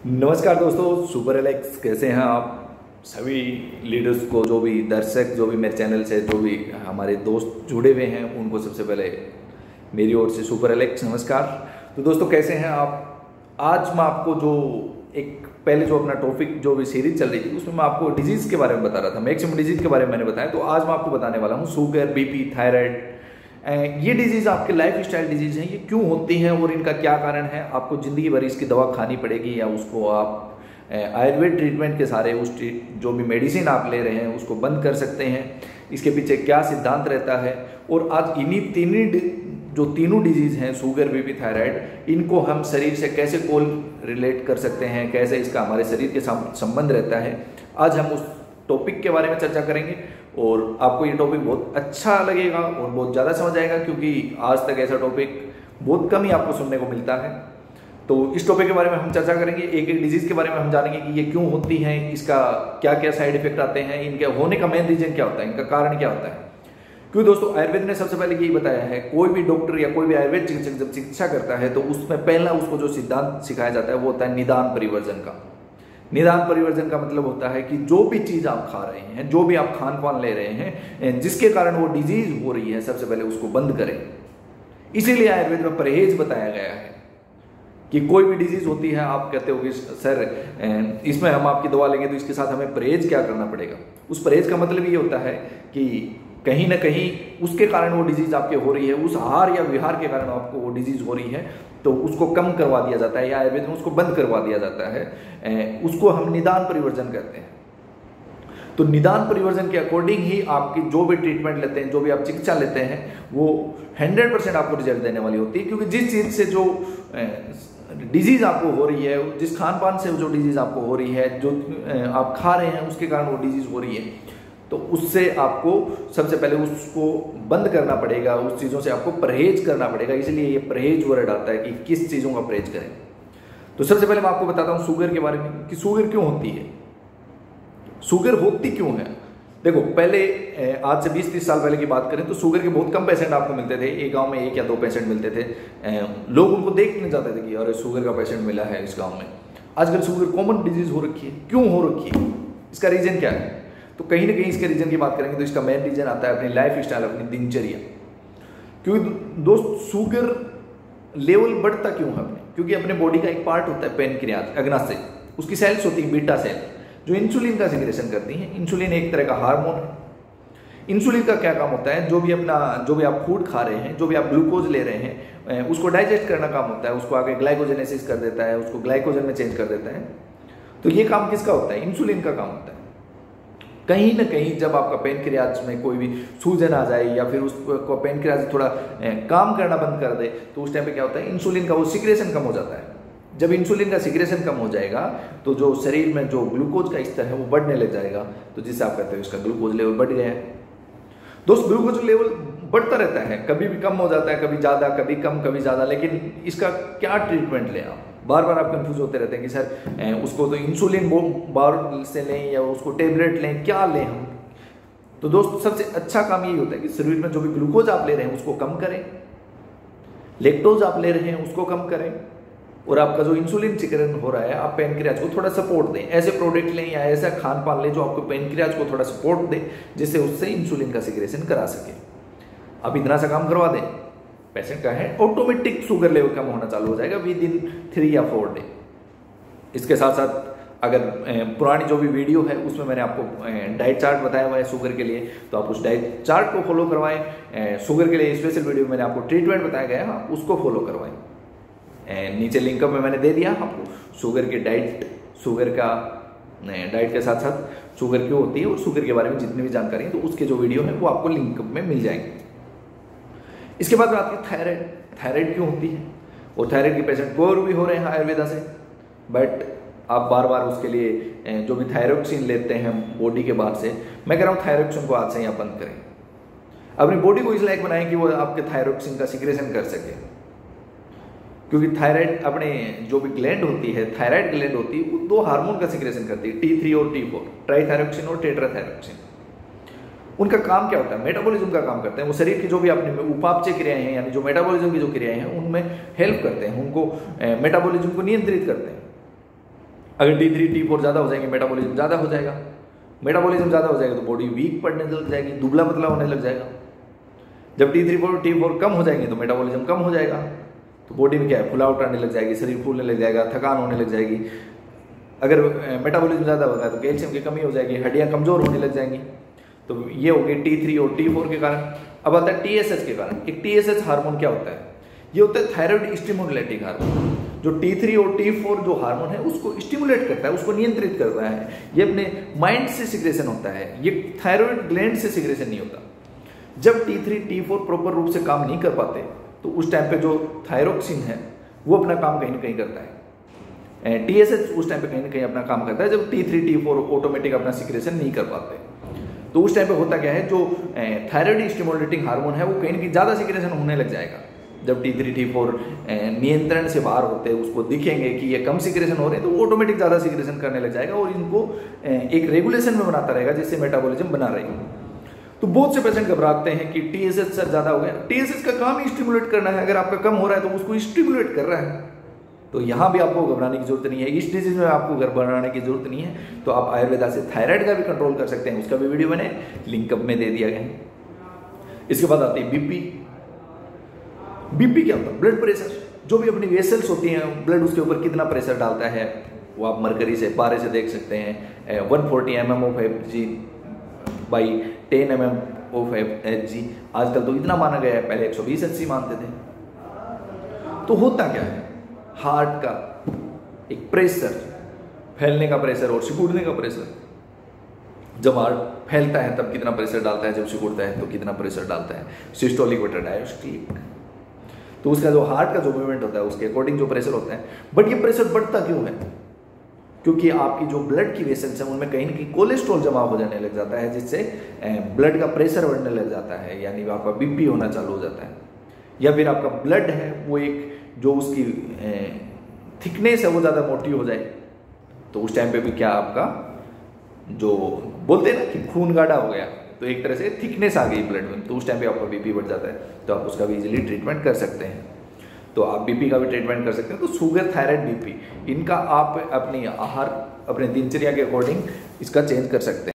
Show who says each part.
Speaker 1: नमस्कार दोस्तों, super Alex कैसे हैं आप सभी लीडर्स को, जो भी दर्शक, जो भी मेरे चैनल से जो भी हमारे दोस्त जुड़े हुए हैं उनको सबसे पहले मेरी ओर से सुपर एलेक्स नमस्कार। तो दोस्तों कैसे हैं आप। आज मैं आपको जो एक पहले जो अपना टॉपिक जो भी सीरीज चल रही थी उसमें मैं आपको डिजीज़ के बारे में बता रहा था, मैक्सिमम डिजीज़ के बारे में मैंने बताया। तो आज मैं आपको बताने वाला हूँ शुगर, बीपी, थायराइड। ये डिजीज़ आपके लाइफ स्टाइल डिजीज़ हैं, ये क्यों होती हैं और इनका क्या कारण है। आपको ज़िंदगी भर इसकी दवा खानी पड़ेगी या उसको आप आयुर्वेद ट्रीटमेंट के सारे उस जो भी मेडिसिन आप ले रहे हैं उसको बंद कर सकते हैं। इसके पीछे क्या सिद्धांत रहता है और आज इन्हीं तीनों डिजीज़ हैं, शुगर, बीपी, थायराइड, इनको हम शरीर से कैसे कोल रिलेट कर सकते हैं, कैसे इसका हमारे शरीर के संबंध रहता है। आज हम उस टॉपिक के बारे में चर्चा करेंगे और आपको ये टॉपिक बहुत अच्छा लगेगा और बहुत ज़्यादा समझ आएगा, क्योंकि आज तक ऐसा टॉपिक बहुत कम ही आपको सुनने को मिलता है। तो इस टॉपिक के बारे में हम चर्चा करेंगे, एक एक डिजीज़ के बारे में हम जानेंगे कि ये क्यों होती हैं, इसका क्या क्या साइड इफेक्ट आते हैं, इनके होने का मेन रीजन क्या होता है, इनका कारण क्या होता है। क्योंकि दोस्तों आयुर्वेद ने सबसे पहले यही बताया है, कोई भी डॉक्टर या कोई भी आयुर्वेद चिकित्सक जब चिकित्सा करता है तो उसमें पहला उसको जो सिद्धांत सिखाया जाता है वो होता है निदान परिवर्जन का। निदान परिवर्जन का मतलब होता है कि जो भी चीज़ आप खा रहे हैं, जो भी आप खान पान ले रहे हैं, जिसके कारण वो डिजीज हो रही है, सबसे पहले उसको बंद करें। इसीलिए आयुर्वेद में परहेज बताया गया है कि कोई भी डिजीज होती है, आप कहते हो कि सर इसमें हम आपकी दवा लेंगे तो इसके साथ हमें परहेज क्या करना पड़ेगा। उस परहेज का मतलब ये होता है कि कहीं ना कहीं उसके कारण वो डिजीज आपके हो रही है, उस आहार या विहार के कारण आपको वो डिजीज हो रही है, तो उसको कम करवा दिया जाता है या आयुर्वेद में उसको बंद करवा दिया जाता है। उसको हम निदान परिवर्जन कहते हैं। तो निदान परिवर्जन के अकॉर्डिंग ही आपकी जो भी ट्रीटमेंट लेते हैं, जो भी आप चिकित्सा लेते हैं, वो 100% आपको रिजल्ट देने वाली होती है। क्योंकि जिस चीज़ से जो डिजीज आपको हो रही है, जिस खान पान से जो डिजीज आपको हो रही है, जो आप खा रहे हैं उसके कारण वो डिजीज हो रही है, तो उससे आपको सबसे पहले उसको बंद करना पड़ेगा, उस चीज़ों से आपको परहेज करना पड़ेगा। इसलिए ये परहेज वर्ड आता है कि किस चीज़ों का परहेज करें। तो सबसे पहले मैं आपको बताता हूँ शुगर के बारे में कि शुगर क्यों होती है, शुगर होती क्यों है। देखो पहले आज से 20-30 साल पहले की बात करें तो शुगर के बहुत कम पेशेंट आपको मिलते थे। एक गांव में 1 या 2 पेशेंट मिलते थे। लोग उनको देखने जाते थे कि अरे शुगर का पेशेंट मिला है इस गाँव में। आजकल शुगर कॉमन डिजीज हो रखी है। क्यों हो रखी है, इसका रीजन क्या है। तो कहीं ना कहीं इसके रीजन की बात करेंगे तो इसका मेन रीजन आता है अपनी लाइफ स्टाइल, अपनी दिनचर्या। क्योंकि दोस्त शुगर लेवल बढ़ता क्यों है अपने, क्योंकि अपने बॉडी का एक पार्ट होता है पेनक्रियाज, अग्नाशय, उसकी सेल्स होती है बीटा सेल, जो इंसुलिन का सिक्रेशन करती हैं। इंसुलिन एक तरह का हार्मोन है। इंसुलिन का क्या काम होता है, जो भी आप फूड खा रहे हैं, जो भी आप ग्लूकोज ले रहे हैं, उसको डाइजेस्ट करना काम होता है, उसको आगे ग्लाइकोजेनेसिस कर देता है, उसको ग्लाइकोजन में चेंज कर देता है। तो ये काम किसका होता है, इंसुलिन का काम होता है। कहीं ना कहीं जब आपका पेनक्रियाज में कोई भी सूजन आ जाए या फिर उसको पेनक्रियाज थोड़ा काम करना बंद कर दे, तो उस टाइम पे क्या होता है, इंसुलिन का वो सिक्रेशन कम हो जाता है। जब इंसुलिन का सिक्रेशन कम हो जाएगा तो जो शरीर में जो ग्लूकोज का स्तर है वो बढ़ने लग जाएगा, तो जिससे आप कहते हो इसका ग्लूकोज लेवल बढ़ गया है। दोस्त ग्लूकोज लेवल बढ़ता रहता है, कभी भी कम हो जाता है, कभी ज़्यादा, कभी कम, कभी ज़्यादा। लेकिन इसका क्या ट्रीटमेंट लें आप, बार बार आप कंफ्यूज होते रहते हैं कि सर उसको तो इंसुलिन बार से लें या उसको टेबलेट लें, क्या लें हम। तो दोस्त सबसे अच्छा काम यही होता है कि शरीर में जो भी ग्लूकोज आप ले रहे हैं उसको कम करें, लेक्टोज आप ले रहे हैं उसको कम करें, और आपका जो इंसुलिन सिक्रेशन हो रहा है आप पेनक्रियाज को थोड़ा सपोर्ट दें। ऐसे प्रोडक्ट लें या ऐसा खान पान लें जो आपको पेनक्रियाज को थोड़ा सपोर्ट दे, जिससे उससे इंसुलिन का सिक्रेशन करा सके। आप इतना सा काम करवा दें, पेशेंट का है ऑटोमेटिक शुगर लेवल कम होना चालू हो जाएगा विद इन 3 या 4 डे। इसके साथ साथ अगर पुरानी जो भी वीडियो है उसमें मैंने आपको डाइट चार्ट बताया हुआ है शुगर के लिए, तो आप उस डाइट चार्ट को फॉलो करवाएं। शुगर के लिए स्पेशल वीडियो मैंने आपको ट्रीटमेंट बताया गया है, उसको फॉलो करवाएं। नीचे लिंक में मैंने दे दिया आपको शुगर की डाइट, शुगर का डाइट के साथ साथ शुगर क्यों होती है और शुगर के बारे में जितनी भी जानकारी है, तो उसके जो वीडियो है वो आपको लिंक में मिल जाएंगे। इसके बाद बात की थायराइड। थायराइड क्यों होती है, और थायराइड के पेशेंट कोर भी हो रहे हैं आयुर्वेदा से, बट आप बार बार उसके लिए जो भी थायरोक्सिन लेते हैं बॉडी के बाहर से, मैं कह रहा हूँ थायरोक्सिन को आज से यहाँ बंद करें। अपनी बॉडी को इस लायक बनाएं कि वो आपके थायरोक्सिन का सिक्रेशन कर सके। क्योंकि थायराइड अपने जो भी ग्लैंड होती है, थायराइड ग्लैंड होती है, वो 2 हार्मोन का सिक्रेशन करती है, T3 और T4, ट्राइथायरोक्सिन और टेट्राथायरोक्सिन। उनका काम क्या होता है, मेटाबॉलिज्म का काम करते हैं। वो शरीर की जो भी अपने उपापचय क्रियाएं हैं, यानी जो मेटाबॉलिज्म की जो क्रियाएं हैं, उनमें हेल्प करते हैं, उनको मेटाबॉलिज्म को नियंत्रित करते हैं। अगर T3 T4 ज़्यादा हो जाएंगे मेटाबॉलिज्म ज़्यादा हो जाएगा, मेटाबॉलिज्म ज़्यादा हो जाएगा तो बॉडी वीक पड़ने लग जाएगी, दुबला पतला होने लग जाएगा। जब T3 T4 कम हो जाएंगे तो मेटाबॉलिज्म कम हो जाएगा, तो बॉडी में क्या है, फुलावट आने लग जाएगी, शरीर फूलने लग जाएगा, थकान होने लग जाएगी। अगर मेटाबॉलिज्म ज़्यादा होगा तो कैल्शियम की कमी हो जाएगी, हड्डियाँ कमज़ोर होने लग जाएंगी। तो ये हो गए T3 और T4 के कारण। अब आता है TSH के कारण। एक TSH हार्मोन क्या होता है, ये होता है थायराइड स्टिमुलेटिंग हार्मोन। जो T3 और T4 जो हार्मोन है उसको स्टिमुलेट करता है, उसको नियंत्रित करता है। ये अपने माइंड से सिक्रेशन होता है, ये थायराइड ग्लैंड से सिक्रेशन नहीं होता। जब T3 T4 प्रॉपर रूप से काम नहीं कर पाते तो उस टाइम पे जो थायरोक्सिन है वो अपना काम कहीं ना कहीं करता है। TSH उस टाइम पे कहीं ना कहीं अपना काम करता है जब T3 T4 ऑटोमेटिक अपना सिक्रेशन नहीं कर पाते। तो उस टाइम पे होता क्या है, जो थायराइड स्टिमुलेटिंग हार्मोन है वो कहीं ना कहीं ज़्यादा सिक्रेशन होने लग जाएगा। जब T3 T4 नियंत्रण से बाहर होते हैं, उसको दिखेंगे कि ये कम सिक्रेशन हो रहे हैं तो वो ऑटोमेटिक ज़्यादा सिक्रेशन करने लग जाएगा और इनको एक रेगुलेशन में बनाता रहेगा जिससे मेटाबॉलिज्म बना रहेगा। तो बहुत से पेशेंट घबराते हैं कि TSH सर ज़्यादा हो गया। TSH का काम ही स्टिमुलेट करना है, अगर आपका कम हो रहा है तो उसको स्टिमुलेट कर रहा है। तो यहाँ भी आपको घबराने की जरूरत नहीं है, इस डिजीज में आपको घबराने की जरूरत नहीं है। तो आप आयुर्वेदा से थायराइड का भी कंट्रोल कर सकते हैं, उसका भी वीडियो मैंने लिंक अप में दे दिया गया है। इसके बाद आती है BP। BP क्या होता है, ब्लड प्रेशर। जो भी अपनी वेसल्स होती हैं, ब्लड उसके ऊपर कितना प्रेशर डालता है वो आप मरकरी से पारे से देख सकते हैं। 140 mm of Hg by 10 mm of Hg। आजकल तो इतना माना गया है, पहले 120 Hg मानते थे। तो होता क्या है, हार्ट का एक प्रेशर, फैलने का प्रेशर और सिकुड़ने का प्रेशर। जब हार्ट फैलता है तब कितना प्रेशर डालता है, जब सिकुड़ता है तो कितना प्रेशर डालता है, सिस्टोलिक बटा डायस्टोलिक। तो उसका जो हार्ट का जो मूवमेंट होता है उसके अकॉर्डिंग जो प्रेशर होता है। बट ये प्रेशर बढ़ता क्यों है, क्योंकि आपकी जो ब्लड की वेसल्स हैं उनमें कहीं ना कहीं कोलेस्ट्रॉल जमा हो जाने लग जाता है, जिससे ब्लड का प्रेशर बढ़ने लग जाता है, यानी आपका BP होना चालू हो जाता है। या फिर आपका ब्लड है वो एक जो उसकी थिकनेस है वो ज़्यादा मोटी हो जाए, तो उस टाइम पे भी क्या आपका जो बोलते हैं ना कि खून गाढ़ा हो गया, तो एक तरह से थिकनेस आ गई ब्लड में, तो उस टाइम पे आपका BP बढ़ जाता है। तो आप उसका भी इजीली ट्रीटमेंट कर सकते हैं। तो आप BP का भी ट्रीटमेंट कर सकते हैं। तो शुगर, थायराइड, BP इनका आप अपनी आहार, अपने दिनचर्या के अकॉर्डिंग इसका चेंज कर सकते हैं।